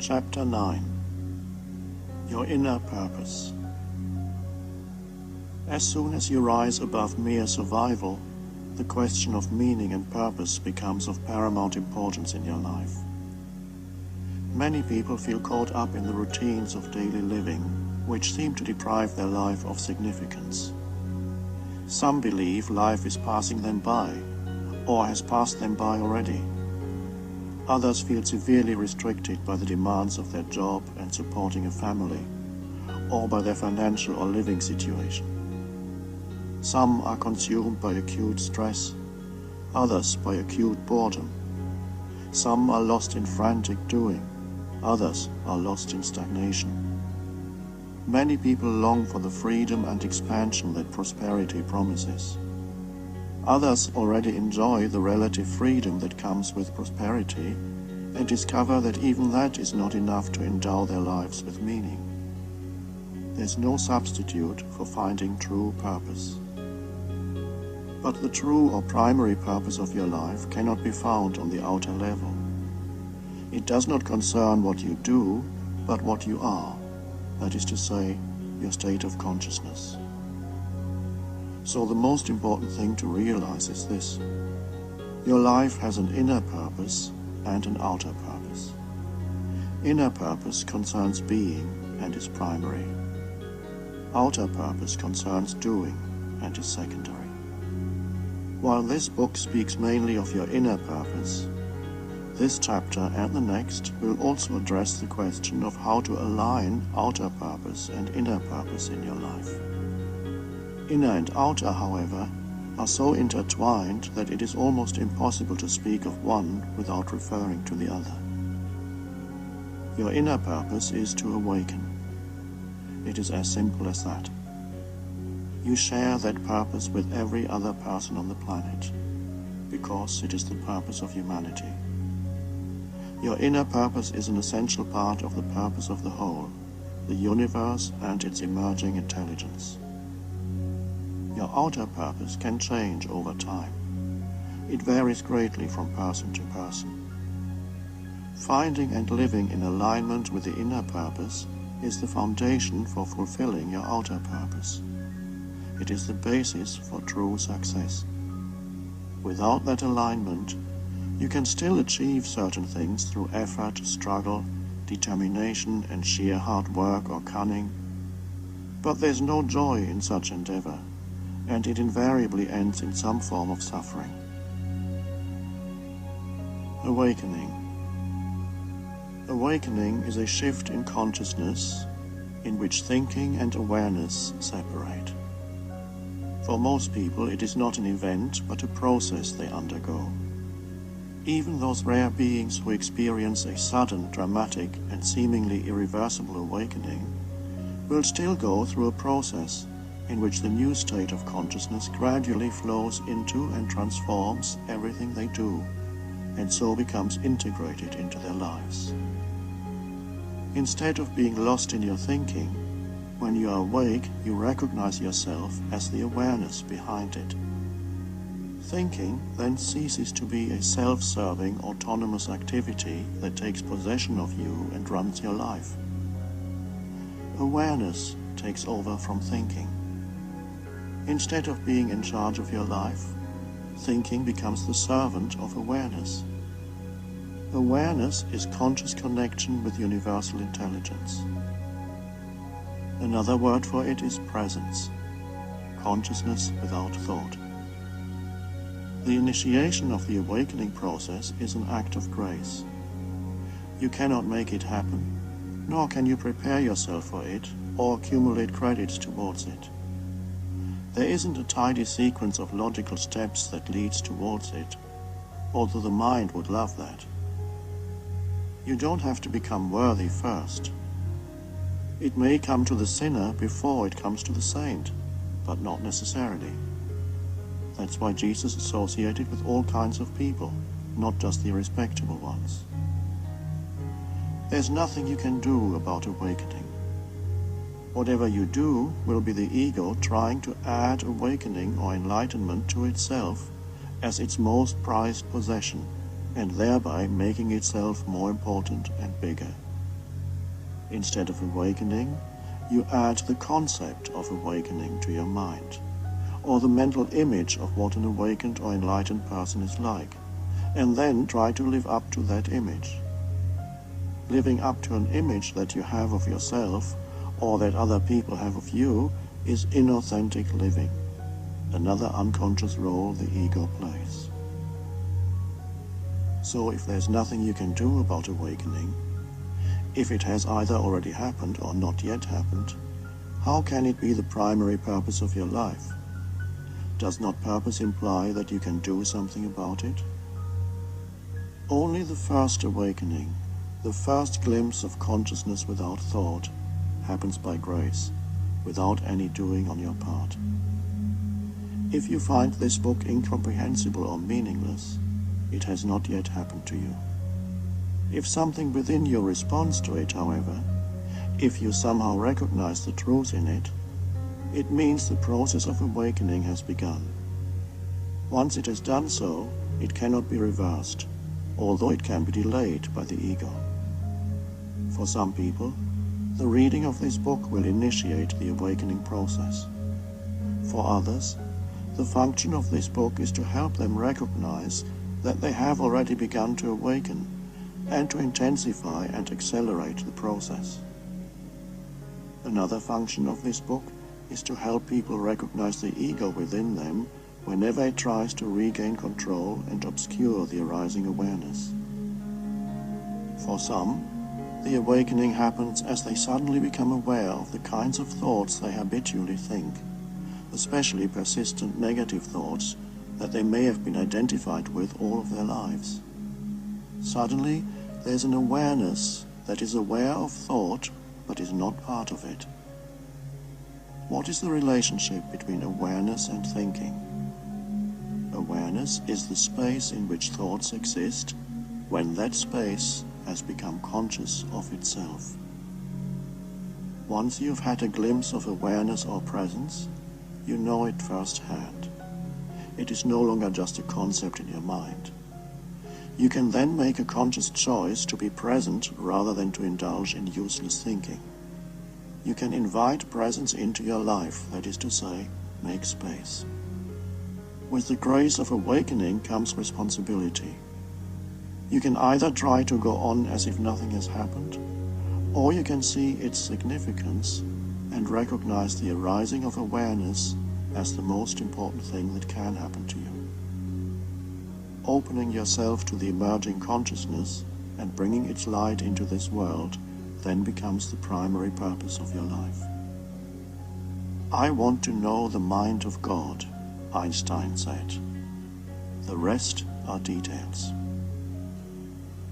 Chapter 9. Your Inner Purpose. As soon as you rise above mere survival, the question of meaning and purpose becomes of paramount importance in your life. Many people feel caught up in the routines of daily living, which seem to deprive their life of significance. Some believe life is passing them by, or has passed them by already. Others feel severely restricted by the demands of their job and supporting a family, or by their financial or living situation. Some are consumed by acute stress, others by acute boredom. Some are lost in frantic doing, others are lost in stagnation. Many people long for the freedom and expansion that prosperity promises. Others already enjoy the relative freedom that comes with prosperity and discover that even that is not enough to endow their lives with meaning. There's no substitute for finding true purpose. But the true or primary purpose of your life cannot be found on the outer level. It does not concern what you do, but what you are, that is to say, your state of consciousness. So the most important thing to realize is this: your life has an inner purpose and an outer purpose. Inner purpose concerns being and is primary. Outer purpose concerns doing and is secondary. While this book speaks mainly of your inner purpose, this chapter and the next will also address the question of how to align outer purpose and inner purpose in your life. Inner and outer, however, are so intertwined that it is almost impossible to speak of one without referring to the other. Your inner purpose is to awaken. It is as simple as that. You share that purpose with every other person on the planet, because it is the purpose of humanity. Your inner purpose is an essential part of the purpose of the whole, the universe and its emerging intelligence. Your outer purpose can change over time. It varies greatly from person to person. Finding and living in alignment with the inner purpose is the foundation for fulfilling your outer purpose. It is the basis for true success. Without that alignment, you can still achieve certain things through effort, struggle, determination, and sheer hard work or cunning. But there's no joy in such endeavor, and it invariably ends in some form of suffering. Awakening. Awakening is a shift in consciousness in which thinking and awareness separate. For most people, it is not an event, but a process they undergo. Even those rare beings who experience a sudden, dramatic, and seemingly irreversible awakening will still go through a process in which the new state of consciousness gradually flows into and transforms everything they do, and so becomes integrated into their lives. Instead of being lost in your thinking, when you are awake, you recognize yourself as the awareness behind it. Thinking then ceases to be a self-serving, autonomous activity that takes possession of you and runs your life. Awareness takes over from thinking. Instead of being in charge of your life, thinking becomes the servant of awareness. Awareness is conscious connection with universal intelligence. Another word for it is presence, consciousness without thought. The initiation of the awakening process is an act of grace. You cannot make it happen, nor can you prepare yourself for it or accumulate credits towards it. There isn't a tidy sequence of logical steps that leads towards it, although the mind would love that. You don't have to become worthy first. It may come to the sinner before it comes to the saint, but not necessarily. That's why Jesus associated with all kinds of people, not just the respectable ones. There's nothing you can do about awakening. Whatever you do will be the ego trying to add awakening or enlightenment to itself as its most prized possession, and thereby making itself more important and bigger. Instead of awakening, you add the concept of awakening to your mind, or the mental image of what an awakened or enlightened person is like, and then try to live up to that image. Living up to an image that you have of yourself, or that other people have of you, is inauthentic living, another unconscious role the ego plays. So if there's nothing you can do about awakening, if it has either already happened or not yet happened, how can it be the primary purpose of your life? Does not purpose imply that you can do something about it? Only the first awakening, the first glimpse of consciousness without thought, happens by grace, without any doing on your part. If you find this book incomprehensible or meaningless, it has not yet happened to you. If something within you responds to it, however, if you somehow recognize the truth in it, it means the process of awakening has begun. Once it has done so, it cannot be reversed, although it can be delayed by the ego. For some people, the reading of this book will initiate the awakening process. For others, the function of this book is to help them recognize that they have already begun to awaken and to intensify and accelerate the process. Another function of this book is to help people recognize the ego within them whenever it tries to regain control and obscure the arising awareness. For some, the awakening happens as they suddenly become aware of the kinds of thoughts they habitually think, especially persistent negative thoughts that they may have been identified with all of their lives. Suddenly, there's an awareness that is aware of thought but is not part of it. What is the relationship between awareness and thinking? Awareness is the space in which thoughts exist when that space has become conscious of itself. Once you've had a glimpse of awareness or presence, you know it firsthand. It is no longer just a concept in your mind. You can then make a conscious choice to be present rather than to indulge in useless thinking. You can invite presence into your life, that is to say, make space. With the grace of awakening comes responsibility. You can either try to go on as if nothing has happened, or you can see its significance and recognize the arising of awareness as the most important thing that can happen to you. Opening yourself to the emerging consciousness and bringing its light into this world then becomes the primary purpose of your life. I want to know the mind of God, Einstein said. The rest are details.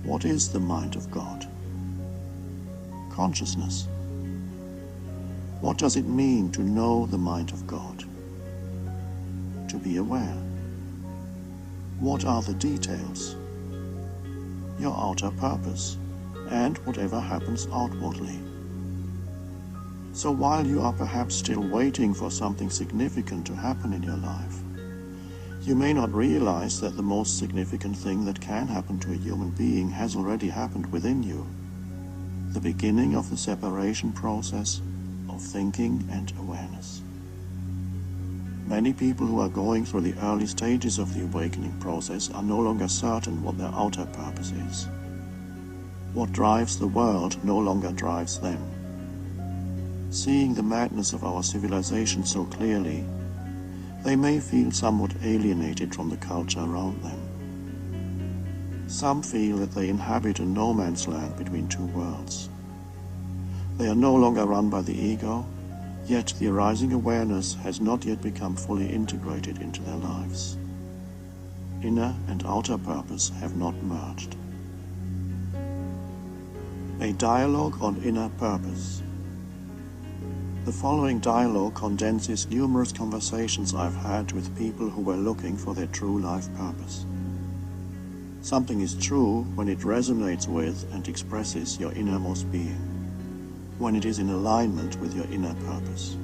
What is the mind of God? Consciousness. What does it mean to know the mind of God? To be aware. What are the details? Your outer purpose, and whatever happens outwardly. So while you are perhaps still waiting for something significant to happen in your life, you may not realize that the most significant thing that can happen to a human being has already happened within you. The beginning of the separation process of thinking and awareness. Many people who are going through the early stages of the awakening process are no longer certain what their outer purpose is. What drives the world no longer drives them. Seeing the madness of our civilization so clearly, they may feel somewhat alienated from the culture around them. Some feel that they inhabit a no man's land between two worlds. They are no longer run by the ego, yet the arising awareness has not yet become fully integrated into their lives. Inner and outer purpose have not merged. A dialogue on inner purpose. The following dialogue condenses numerous conversations I've had with people who were looking for their true life purpose. Something is true when it resonates with and expresses your innermost being, when it is in alignment with your inner purpose.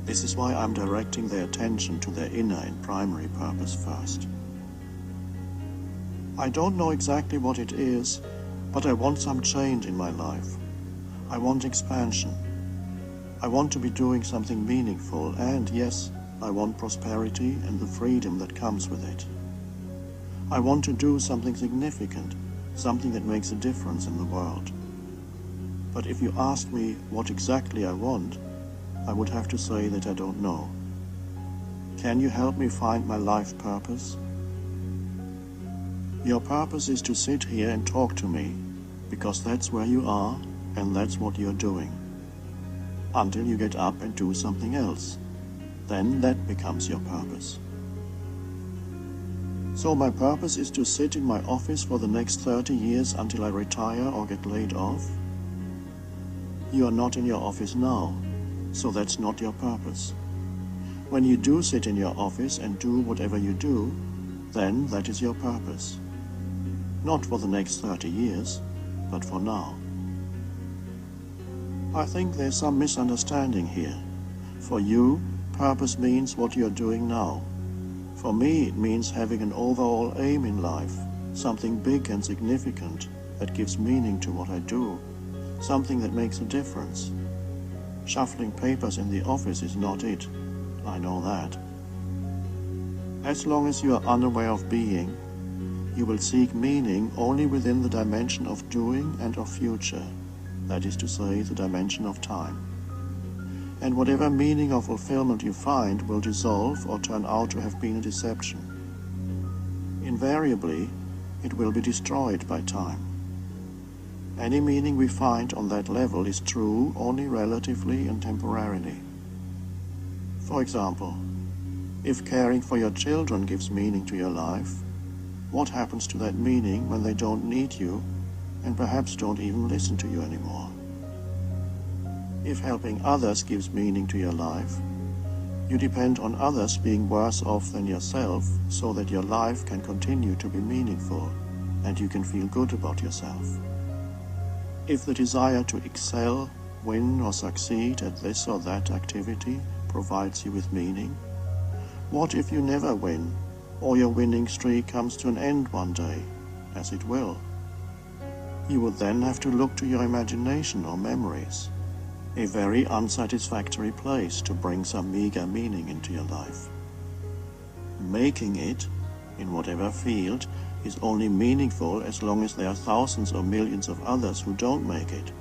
This is why I'm directing their attention to their inner and primary purpose first. I don't know exactly what it is, but I want some change in my life. I want expansion. I want to be doing something meaningful, and yes, I want prosperity and the freedom that comes with it. I want to do something significant, something that makes a difference in the world. But if you ask me what exactly I want, I would have to say that I don't know. Can you help me find my life purpose? Your purpose is to sit here and talk to me, because that's where you are and that's what you're doing. Until you get up and do something else. Then that becomes your purpose. So my purpose is to sit in my office for the next 30 years until I retire or get laid off? You are not in your office now, so that's not your purpose. When you do sit in your office and do whatever you do, then that is your purpose. Not for the next 30 years, but for now. I think there's some misunderstanding here. For you, purpose means what you're doing now. For me, it means having an overall aim in life, something big and significant that gives meaning to what I do, something that makes a difference. Shuffling papers in the office is not it. I know that. As long as you are unaware of being, you will seek meaning only within the dimension of doing and of future, that is to say, the dimension of time. And whatever meaning or fulfillment you find will dissolve or turn out to have been a deception. Invariably, it will be destroyed by time. Any meaning we find on that level is true only relatively and temporarily. For example, if caring for your children gives meaning to your life, what happens to that meaning when they don't need you and perhaps don't even listen to you anymore? If helping others gives meaning to your life, you depend on others being worse off than yourself so that your life can continue to be meaningful and you can feel good about yourself. If the desire to excel, win or succeed at this or that activity provides you with meaning, what if you never win, or your winning streak comes to an end one day, as it will? You would then have to look to your imagination or memories, a very unsatisfactory place to bring some meager meaning into your life. Making it, in whatever field, is only meaningful as long as there are thousands or millions of others who don't make it.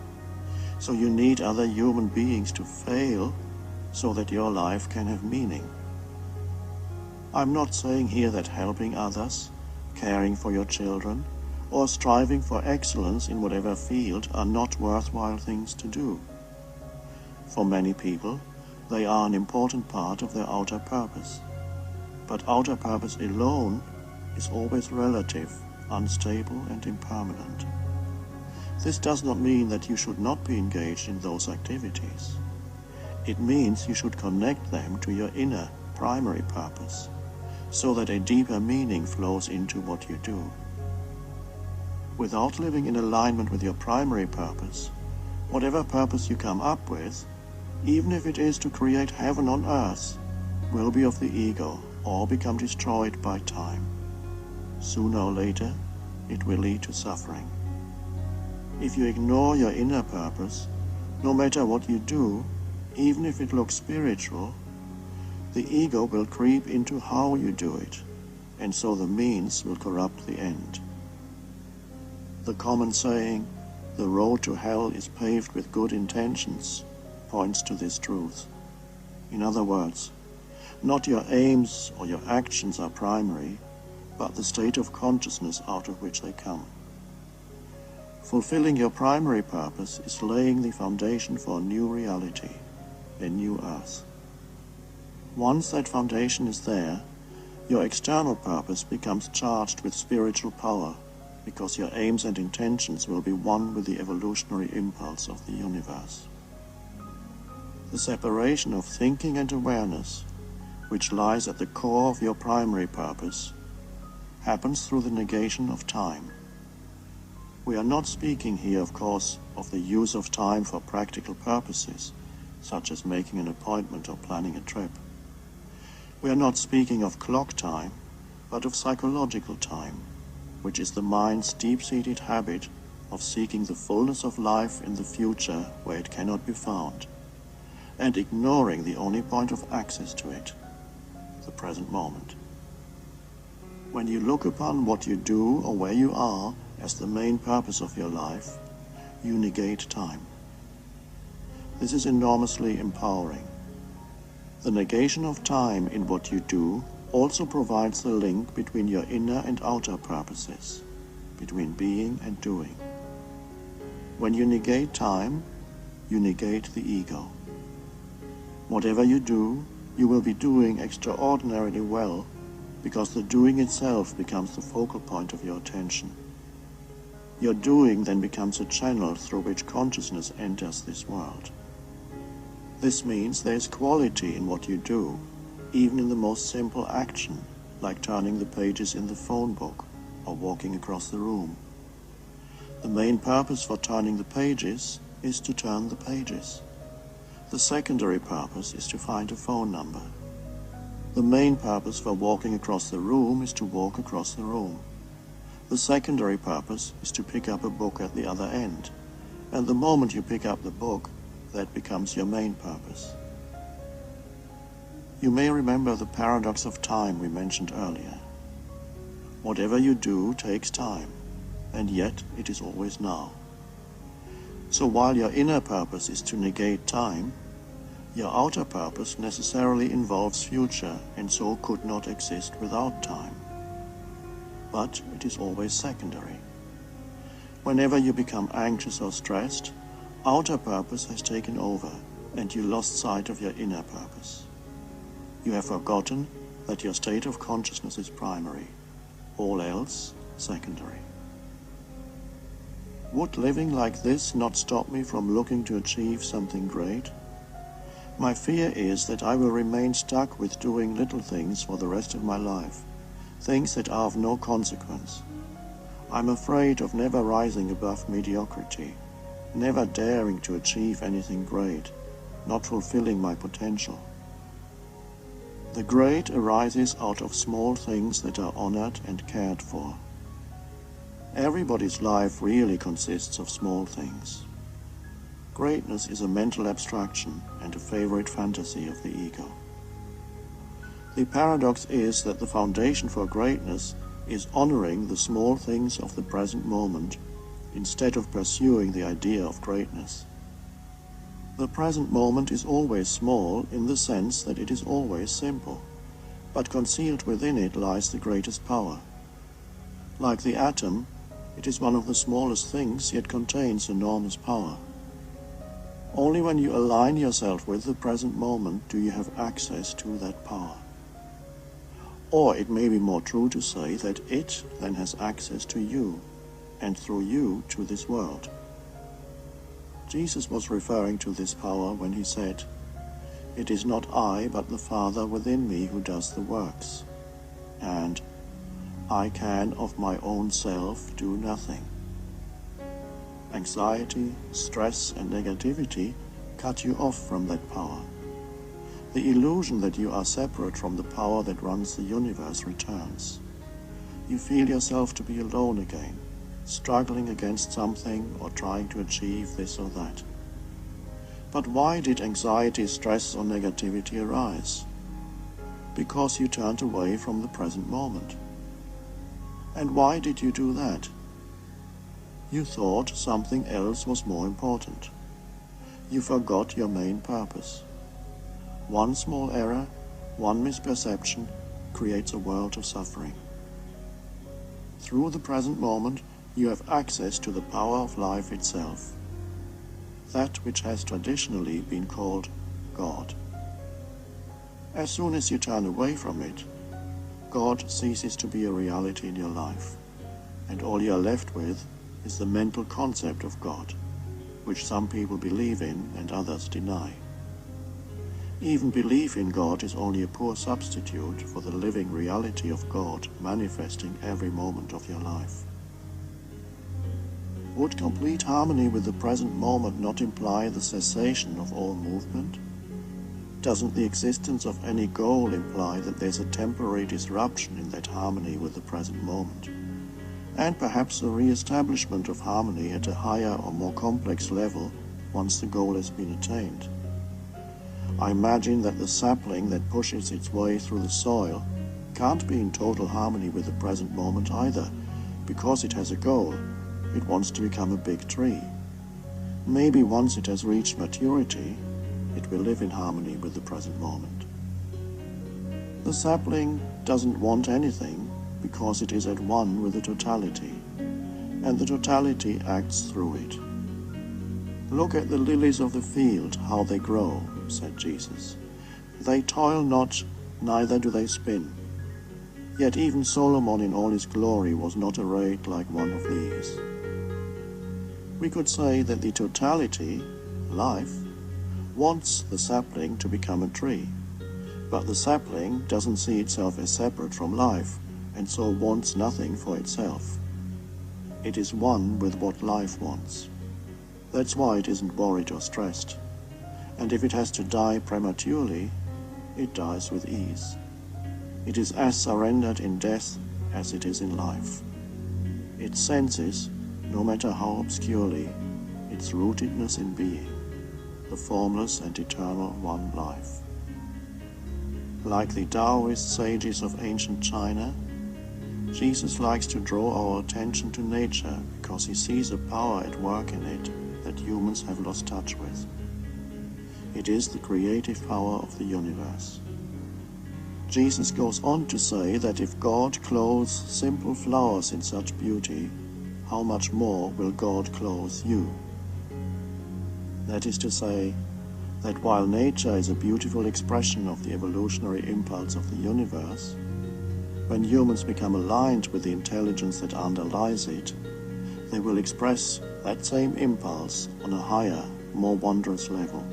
So you need other human beings to fail so that your life can have meaning. I'm not saying here that helping others, caring for your children, or striving for excellence in whatever field are not worthwhile things to do. For many people, they are an important part of their outer purpose. But outer purpose alone is always relative, unstable and impermanent. This does not mean that you should not be engaged in those activities. It means you should connect them to your inner, primary purpose, so that a deeper meaning flows into what you do. Without living in alignment with your primary purpose, whatever purpose you come up with, even if it is to create heaven on earth, will be of the ego or become destroyed by time. Sooner or later, it will lead to suffering. If you ignore your inner purpose, no matter what you do, even if it looks spiritual, the ego will creep into how you do it, and so the means will corrupt the end. The common saying, "The road to hell is paved with good intentions," points to this truth. In other words, not your aims or your actions are primary, but the state of consciousness out of which they come. Fulfilling your primary purpose is laying the foundation for a new reality, a new earth. Once that foundation is there, your external purpose becomes charged with spiritual power, because your aims and intentions will be one with the evolutionary impulse of the universe. The separation of thinking and awareness, which lies at the core of your primary purpose, happens through the negation of time. We are not speaking here, of course, of the use of time for practical purposes, such as making an appointment or planning a trip. We are not speaking of clock time, but of psychological time, which is the mind's deep-seated habit of seeking the fullness of life in the future where it cannot be found, and ignoring the only point of access to it, the present moment. When you look upon what you do or where you are as the main purpose of your life, you negate time. This is enormously empowering. The negation of time in what you do also provides the link between your inner and outer purposes, between being and doing. When you negate time, you negate the ego. Whatever you do, you will be doing extraordinarily well, because the doing itself becomes the focal point of your attention. Your doing then becomes a channel through which consciousness enters this world. This means there is quality in what you do, even in the most simple action, like turning the pages in the phone book or walking across the room. The main purpose for turning the pages is to turn the pages. The secondary purpose is to find a phone number. The main purpose for walking across the room is to walk across the room. The secondary purpose is to pick up a book at the other end, and the moment you pick up the book, that becomes your main purpose. You may remember the paradox of time we mentioned earlier. Whatever you do takes time, and yet it is always now. So while your inner purpose is to negate time, your outer purpose necessarily involves future and so could not exist without time. But it is always secondary. Whenever you become anxious or stressed, outer purpose has taken over and you lost sight of your inner purpose. You have forgotten that your state of consciousness is primary, all else secondary. Would living like this not stop me from looking to achieve something great? My fear is that I will remain stuck with doing little things for the rest of my life, things that are of no consequence. I'm afraid of never rising above mediocrity, never daring to achieve anything great, not fulfilling my potential. The great arises out of small things that are honored and cared for. Everybody's life really consists of small things. Greatness is a mental abstraction and a favorite fantasy of the ego. The paradox is that the foundation for greatness is honoring the small things of the present moment instead of pursuing the idea of greatness. The present moment is always small in the sense that it is always simple, but concealed within it lies the greatest power. Like the atom, it is one of the smallest things, yet contains enormous power. Only when you align yourself with the present moment do you have access to that power. Or it may be more true to say that it then has access to you, and through you to this world. Jesus was referring to this power when he said, "It is not I, but the Father within me who does the works," and "I can of my own self do nothing." Anxiety, stress, and negativity cut you off from that power. The illusion that you are separate from the power that runs the universe returns. You feel yourself to be alone again, struggling against something or trying to achieve this or that. But why did anxiety, stress, or negativity arise? Because you turned away from the present moment. And why did you do that? You thought something else was more important. You forgot your main purpose. One small error, one misperception creates a world of suffering. Through the present moment, you have access to the power of life itself, that which has traditionally been called God. As soon as you turn away from it, God ceases to be a reality in your life, and all you are left with is the mental concept of God, which some people believe in and others deny. Even belief in God is only a poor substitute for the living reality of God manifesting every moment of your life. Would complete harmony with the present moment not imply the cessation of all movement? Doesn't the existence of any goal imply that there's a temporary disruption in that harmony with the present moment? and perhaps a re-establishment of harmony at a higher or more complex level once the goal has been attained. I imagine that the sapling that pushes its way through the soil can't be in total harmony with the present moment either, because it has a goal. It wants to become a big tree. Maybe once it has reached maturity, it will live in harmony with the present moment. The sapling doesn't want anything because it is at one with the totality, and the totality acts through it. Look at the lilies of the field, how they grow, said Jesus. They toil not, neither do they spin. Yet even Solomon in all his glory was not arrayed like one of these. We could say that the totality, life, wants the sapling to become a tree, but the sapling doesn't see itself as separate from life, and so wants nothing for itself. It is one with what life wants. That's why it isn't worried or stressed, and if it has to die prematurely, it dies with ease. It is as surrendered in death as it is in life. It senses, no matter how obscurely, its rootedness in being, the formless and eternal one life. Like the Taoist sages of ancient China, Jesus likes to draw our attention to nature because he sees a power at work in it that humans have lost touch with. It is the creative power of the universe. Jesus goes on to say that if God clothes simple flowers in such beauty, how much more will God clothe you? That is to say, that while nature is a beautiful expression of the evolutionary impulse of the universe, when humans become aligned with the intelligence that underlies it, they will express that same impulse on a higher, more wondrous level.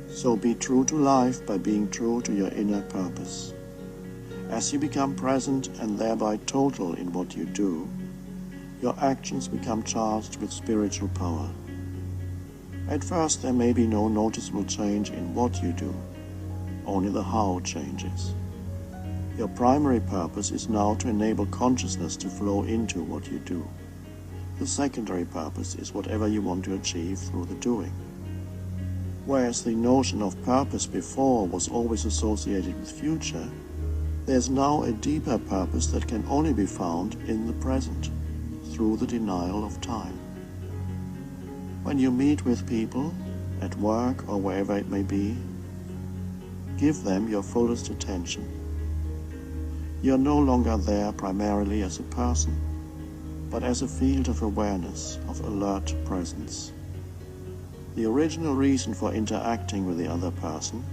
So be true to life by being true to your inner purpose. As you become present and thereby total in what you do, your actions become charged with spiritual power. At first there may be no noticeable change in what you do, only the how changes. Your primary purpose is now to enable consciousness to flow into what you do. The secondary purpose is whatever you want to achieve through the doing. Whereas the notion of purpose before was always associated with future, there's now a deeper purpose that can only be found in the present, through the denial of time. When you meet with people, at work or wherever it may be, give them your fullest attention. You're no longer there primarily as a person, but as a field of awareness, of alert presence. The original reason for interacting with the other person,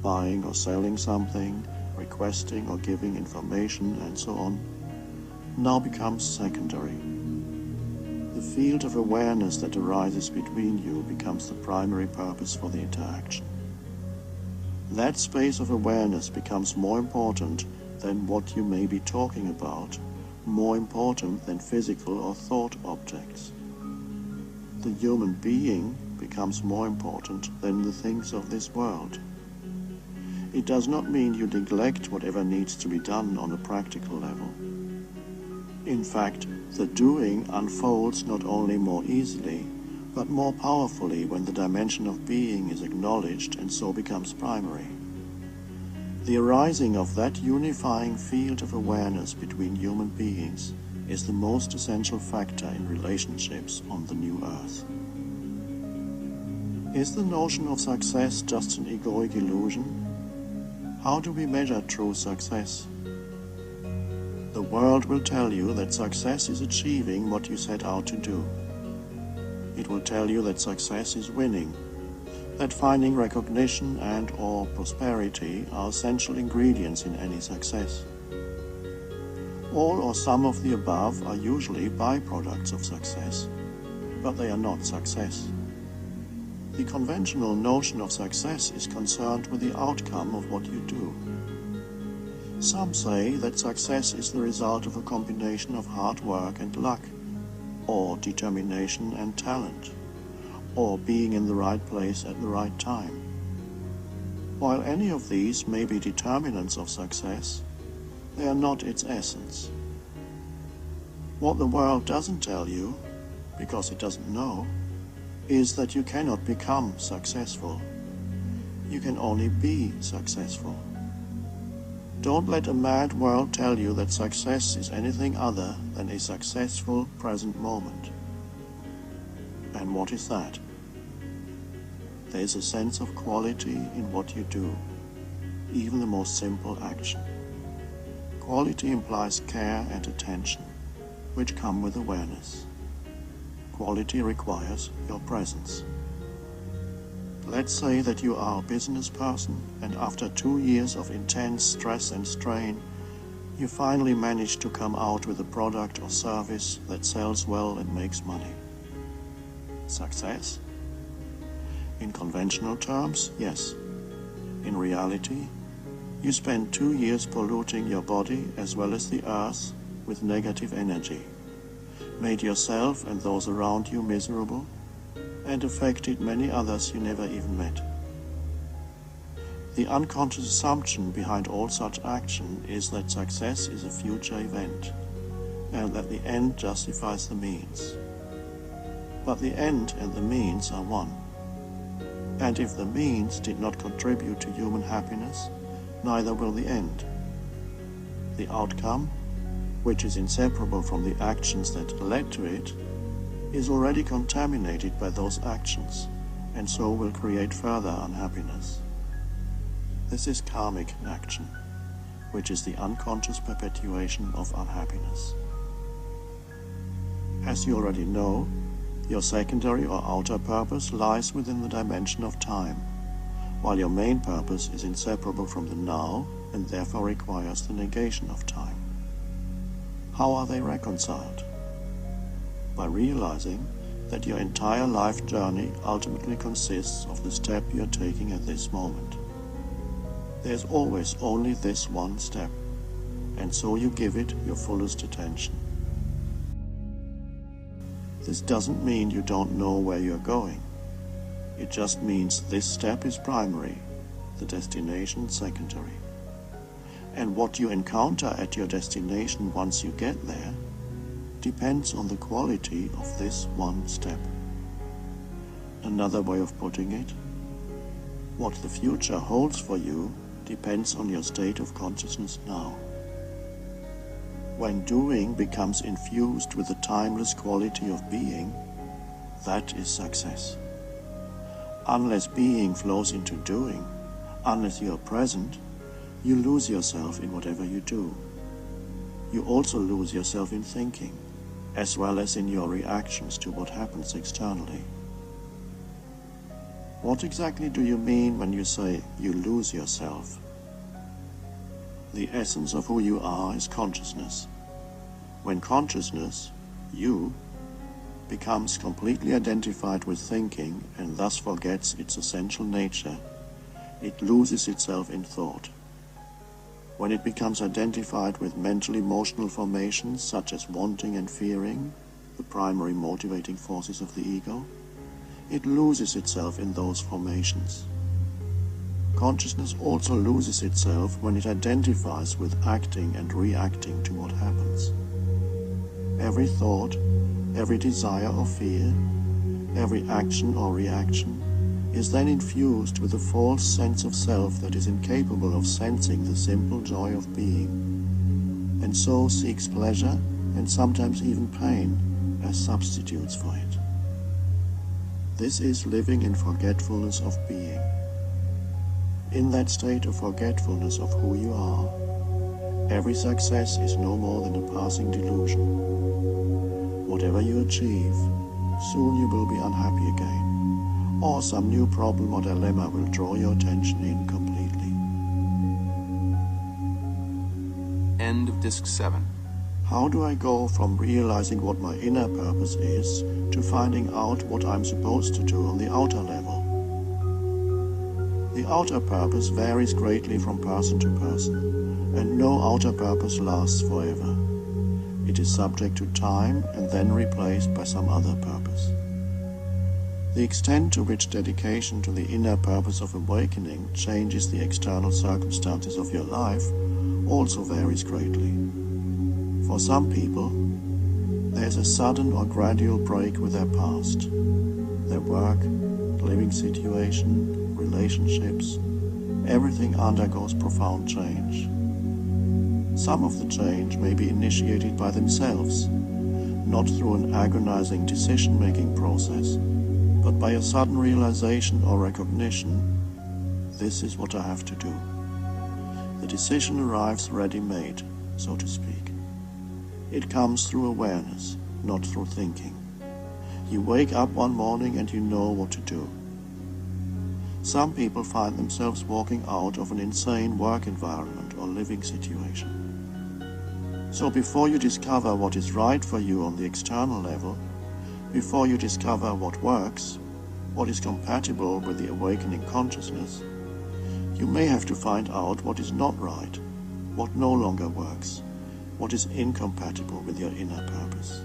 buying or selling something, requesting or giving information, and so on, now becomes secondary. The field of awareness that arises between you becomes the primary purpose for the interaction. That space of awareness becomes more important than what you may be talking about, more important than physical or thought objects. The human being becomes more important than the things of this world. It does not mean you neglect whatever needs to be done on a practical level. In fact, the doing unfolds not only more easily, but more powerfully when the dimension of being is acknowledged and so becomes primary. The arising of that unifying field of awareness between human beings is the most essential factor in relationships on the new earth. Is the notion of success just an egoic illusion? How do we measure true success? The world will tell you that success is achieving what you set out to do. It will tell you that success is winning, that finding recognition and/or prosperity are essential ingredients in any success. All or some of the above are usually byproducts of success, but they are not success. The conventional notion of success is concerned with the outcome of what you do. Some say that success is the result of a combination of hard work and luck, or determination and talent, or being in the right place at the right time. While any of these may be determinants of success, they are not its essence. What the world doesn't tell you, because it doesn't know, is that you cannot become successful. You can only be successful. Don't let a mad world tell you that success is anything other than a successful present moment. And what is that? There is a sense of quality in what you do, even the most simple action. Quality implies care and attention, which come with awareness. Quality requires your presence. Let's say that you are a business person, and after 2 years of intense stress and strain, you finally manage to come out with a product or service that sells well and makes money. Success? In conventional terms, yes. In reality, you spend 2 years polluting your body as well as the earth with negative energy, made yourself and those around you miserable, and affected many others you never even met. The unconscious assumption behind all such action is that success is a future event, and that the end justifies the means. But the end and the means are one. And if the means did not contribute to human happiness, neither will the end. The outcome, which is inseparable from the actions that led to it, is already contaminated by those actions, and so will create further unhappiness. This is karmic action, which is the unconscious perpetuation of unhappiness. As you already know, your secondary or outer purpose lies within the dimension of time, while your main purpose is inseparable from the now and therefore requires the negation of time. How are they reconciled? By realizing that your entire life journey ultimately consists of the step you are taking at this moment. There's always only this one step, and so you give it your fullest attention. This doesn't mean you don't know where you're going. It just means this step is primary, the destination secondary. And what you encounter at your destination once you get there depends on the quality of this one step. Another way of putting it, what the future holds for you depends on your state of consciousness now. When doing becomes infused with the timeless quality of being, that is success. Unless being flows into doing, unless you are present, you lose yourself in whatever you do. You also lose yourself in thinking, as well as in your reactions to what happens externally. What exactly do you mean when you say you lose yourself? The essence of who you are is consciousness. When consciousness, you, becomes completely identified with thinking and thus forgets its essential nature, it loses itself in thought. When it becomes identified with mental-emotional formations such as wanting and fearing, the primary motivating forces of the ego, it loses itself in those formations. Consciousness also loses itself when it identifies with acting and reacting to what happens. Every thought, every desire or fear, every action or reaction is then infused with a false sense of self that is incapable of sensing the simple joy of being, and so seeks pleasure and sometimes even pain as substitutes for it. This is living in forgetfulness of being. In that state of forgetfulness of who you are, every success is no more than a passing delusion. Whatever you achieve, soon you will be unhappy again, or some new problem or dilemma will draw your attention in completely. End of Disc 7. How do I go from realizing what my inner purpose is to finding out what I'm supposed to do on the outer level? The outer purpose varies greatly from person to person, and no outer purpose lasts forever. It is subject to time and then replaced by some other purpose. The extent to which dedication to the inner purpose of awakening changes the external circumstances of your life also varies greatly. For some people, There's a sudden or gradual break with their past, their work, living situation, relationships. Everything undergoes profound change. Some of the change may be initiated by themselves, not through an agonizing decision-making process, but by a sudden realization or recognition, this is what I have to do. The decision arrives ready-made, so to speak. It comes through awareness, not through thinking. You wake up one morning and you know what to do. Some people find themselves walking out of an insane work environment or living situation. So before you discover what is right for you on the external level, before you discover what works, what is compatible with the awakening consciousness, you may have to find out what is not right, what no longer works, what is incompatible with your inner purpose.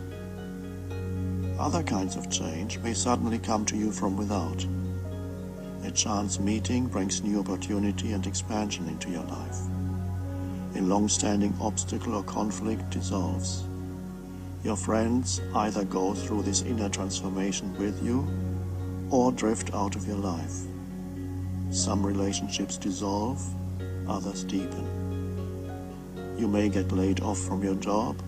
Other kinds of change may suddenly come to you from without. A chance meeting brings new opportunity and expansion into your life. A long-standing obstacle or conflict dissolves. Your friends either go through this inner transformation with you or drift out of your life. Some relationships dissolve, others deepen. You may get laid off from your job,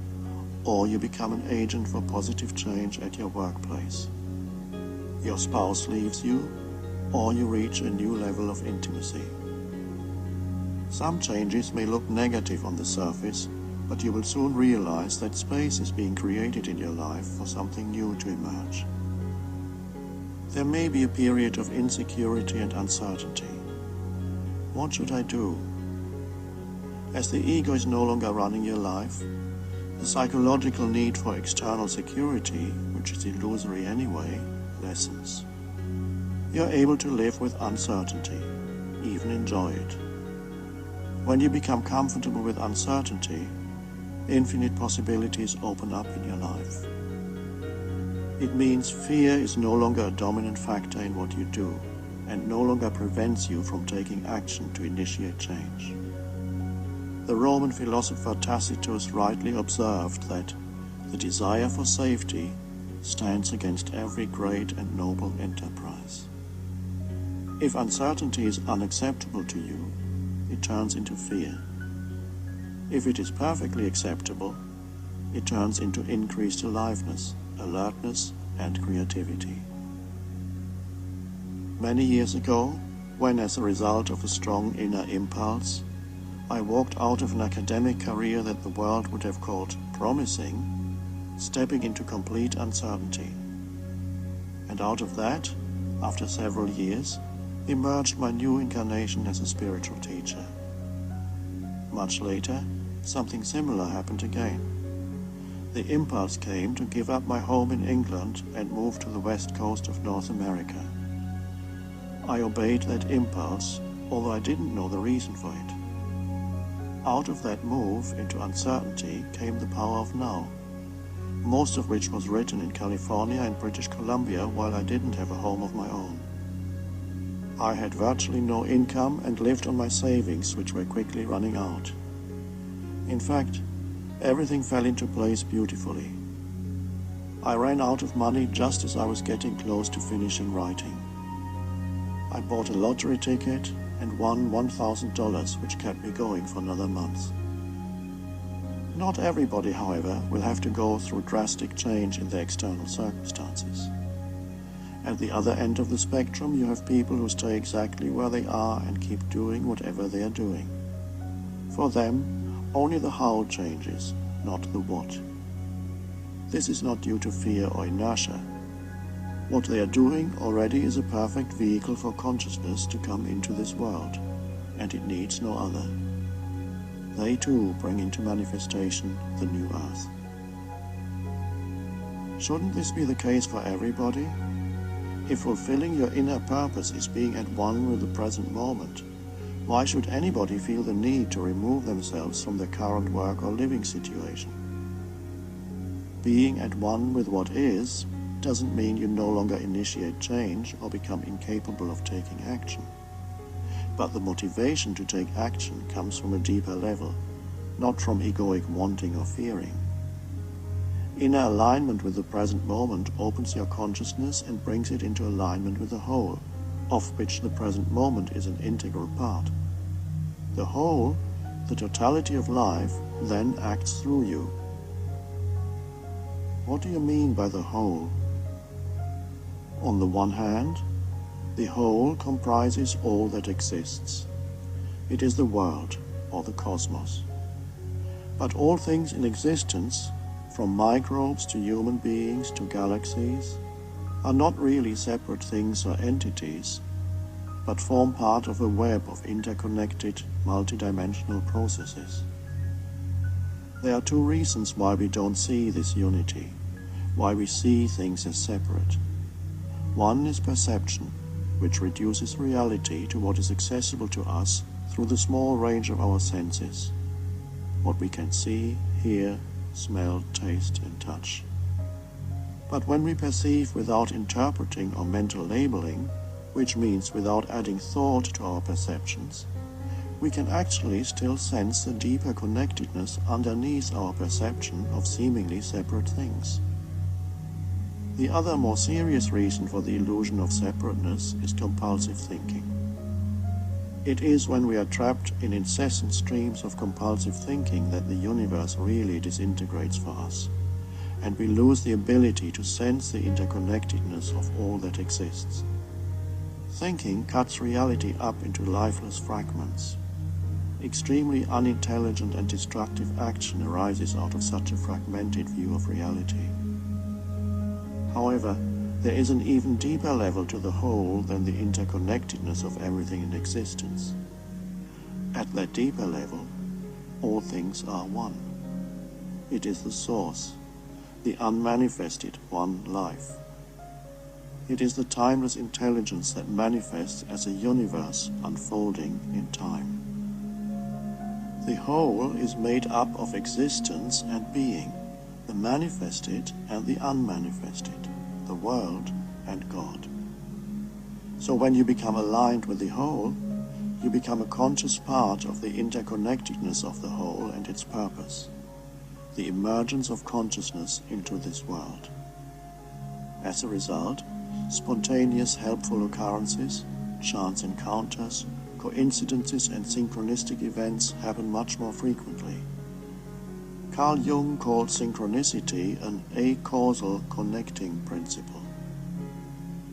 or you become an agent for positive change at your workplace. Your spouse leaves you, or you reach a new level of intimacy. Some changes may look negative on the surface, but you will soon realize that space is being created in your life for something new to emerge. There may be a period of insecurity and uncertainty. What should I do? As the ego is no longer running your life, the psychological need for external security, which is illusory anyway, lessens. You're able to live with uncertainty, even enjoy it. When you become comfortable with uncertainty, infinite possibilities open up in your life. It means fear is no longer a dominant factor in what you do, and no longer prevents you from taking action to initiate change. The Roman philosopher Tacitus rightly observed that the desire for safety stands against every great and noble enterprise. If uncertainty is unacceptable to you, it turns into fear. If it is perfectly acceptable, it turns into increased aliveness, alertness, and creativity. Many years ago, when as a result of a strong inner impulse, I walked out of an academic career that the world would have called promising, stepping into complete uncertainty. And out of that, after several years, emerged my new incarnation as a spiritual teacher. Much later, something similar happened again. The impulse came to give up my home in England and move to the west coast of North America. I obeyed that impulse, although I didn't know the reason for it. Out of that move into uncertainty came the power of now, most of which was written in California and British Columbia while I didn't have a home of my own. I had virtually no income and lived on my savings, which were quickly running out. In fact, everything fell into place beautifully. I ran out of money just as I was getting close to finishing writing. I bought a lottery ticket and won $1,000, which kept me going for another month. Not everybody, however, will have to go through drastic change in their external circumstances. At the other end of the spectrum, you have people who stay exactly where they are and keep doing whatever they are doing. For them, only the how changes, not the what. This is not due to fear or inertia. What they are doing already is a perfect vehicle for consciousness to come into this world, and it needs no other. They too bring into manifestation the new earth. Shouldn't this be the case for everybody? If fulfilling your inner purpose is being at one with the present moment, why should anybody feel the need to remove themselves from their current work or living situation? Being at one with what is doesn't mean you no longer initiate change or become incapable of taking action. But the motivation to take action comes from a deeper level, not from egoic wanting or fearing. Inner alignment with the present moment opens your consciousness and brings it into alignment with the whole, of which the present moment is an integral part. The whole, the totality of life, then acts through you. What do you mean by the whole? On the one hand, the whole comprises all that exists. It is the world, or the cosmos. But all things in existence, from microbes to human beings to galaxies, are not really separate things or entities, but form part of a web of interconnected, multidimensional processes. There are two reasons why we don't see this unity, why we see things as separate. One is perception, which reduces reality to what is accessible to us through the small range of our senses, what we can see, hear, smell, taste, and touch. But when we perceive without interpreting or mental labeling, which means without adding thought to our perceptions, we can actually still sense the deeper connectedness underneath our perception of seemingly separate things. The other more serious reason for the illusion of separateness is compulsive thinking. It is when we are trapped in incessant streams of compulsive thinking that the universe really disintegrates for us, and we lose the ability to sense the interconnectedness of all that exists. Thinking cuts reality up into lifeless fragments. Extremely unintelligent and destructive action arises out of such a fragmented view of reality. However, there is an even deeper level to the whole than the interconnectedness of everything in existence. At that deeper level, all things are one. It is the source, the unmanifested one life. It is the timeless intelligence that manifests as a universe unfolding in time. The whole is made up of existence and being, the manifested and the unmanifested, the world and God. So when you become aligned with the whole, you become a conscious part of the interconnectedness of the whole and its purpose, the emergence of consciousness into this world. As a result, spontaneous helpful occurrences, chance encounters, coincidences and synchronistic events happen much more frequently. Carl Jung called synchronicity an acausal connecting principle.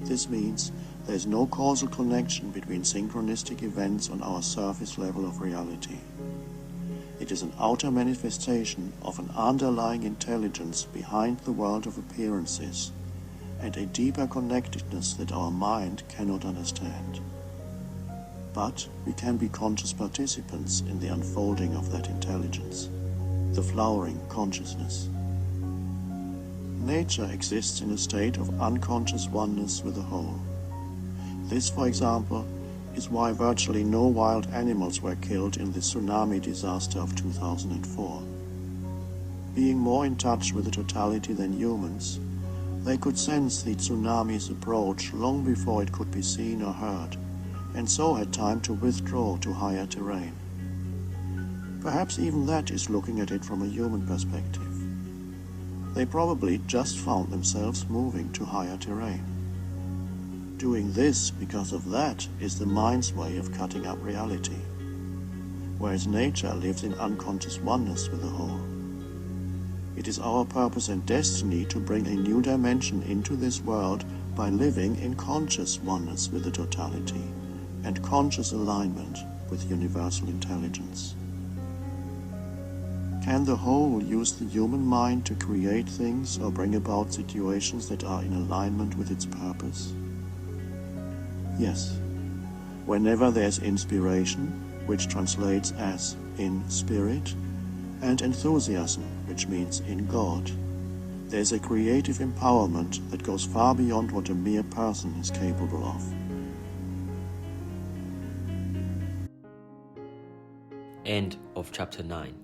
This means there is no causal connection between synchronistic events on our surface level of reality. It is an outer manifestation of an underlying intelligence behind the world of appearances, and a deeper connectedness that our mind cannot understand. But we can be conscious participants in the unfolding of that intelligence, the flowering consciousness. Nature exists in a state of unconscious oneness with the whole. This, for example, is why virtually no wild animals were killed in the tsunami disaster of 2004. Being more in touch with the totality than humans, they could sense the tsunami's approach long before it could be seen or heard, and so had time to withdraw to higher terrain. Perhaps even that is looking at it from a human perspective. They probably just found themselves moving to higher terrain. Doing this because of that is the mind's way of cutting up reality, whereas nature lives in unconscious oneness with the whole. It is our purpose and destiny to bring a new dimension into this world by living in conscious oneness with the totality and conscious alignment with universal intelligence. Can the whole use the human mind to create things or bring about situations that are in alignment with its purpose? Yes. Whenever there's inspiration, which translates as in spirit, and enthusiasm, which means in God, there's a creative empowerment that goes far beyond what a mere person is capable of. End of chapter 9.